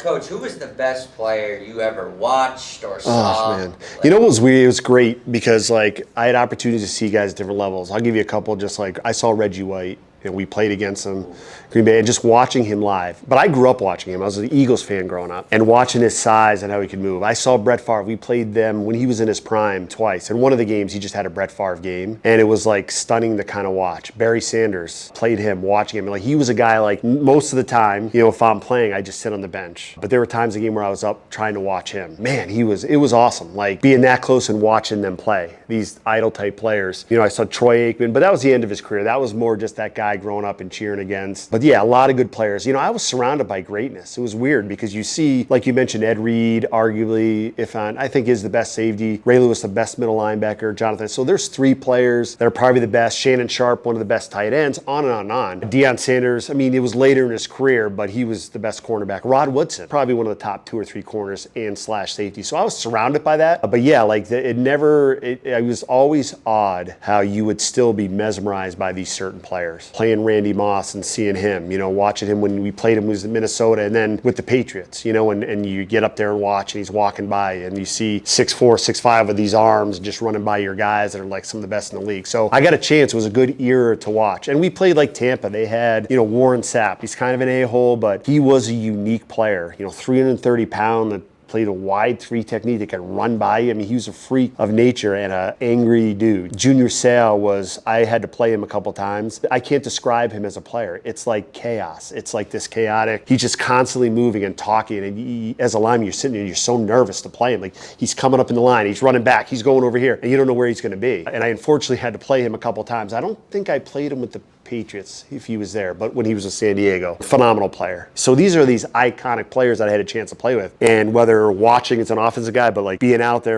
Coach, who was the best player you ever watched or saw? Oh man, you know what was weird? It was great because like I had opportunities to see guys at different levels. I'll give you a couple. Just like I saw Reggie White, and we played against him, Green Bay, and just watching him live. But I grew up watching him. I was an Eagles fan growing up, and watching his size and how he could move. I saw Brett Favre. We played them when he was in his prime twice. And one of the games, he just had a Brett Favre game, and it was like stunning to kind of watch. Barry Sanders, played him, watching him. Like he was a guy like most of the time, you know, if I'm playing, I just sit on the bench. But there were times in the game where I was up trying to watch him. Man, it was awesome. Like being that close and watching them play. These idol type players. You know, I saw Troy Aikman, but that was the end of his career. That was more just that guy growing up and cheering against. But yeah, a lot of good players. You know, I was surrounded by greatness. It was weird because you see, like you mentioned, Ed Reed, arguably, I think is the best safety. Ray Lewis, the best middle linebacker. Jonathan. So there's three players that are probably the best. Shannon Sharp, one of the best tight ends. On and on and on. Deion Sanders. I mean, it was later in his career, but he was the best cornerback. Rod Woodson, probably one of the top 2 or 3 corners and slash safety. So I was surrounded by that. But yeah, like it was always odd how you would still be mesmerized by these certain players. Playing Randy Moss and seeing him, you know, watching him when we played him was in Minnesota and then with the Patriots, you know, and you get up there and watch and he's walking by and you see 6'4", 6'5" of these arms just running by your guys that are like some of the best in the league. So I got a chance. It was a good era to watch. And we played like Tampa. They had, you know, Warren Sapp. He's kind of an a-hole, but he was a unique player. You know, 330 pound, played a wide 3 technique that could run by you. I mean, he was a freak of nature and an angry dude. Junior Seau I had to play him a couple times. I can't describe him as a player. It's like chaos. It's like this chaotic, he's just constantly moving and talking. And as a lineman, you're sitting there and you're so nervous to play him. Like he's coming up in the line, he's running back, he's going over here, and you don't know where he's gonna be. And I unfortunately had to play him a couple times. I don't think I played him with the Patriots if he was there, but when he was with San Diego, phenomenal player. So these are these iconic players that I had a chance to play with, and whether watching as an offensive guy, but like being out there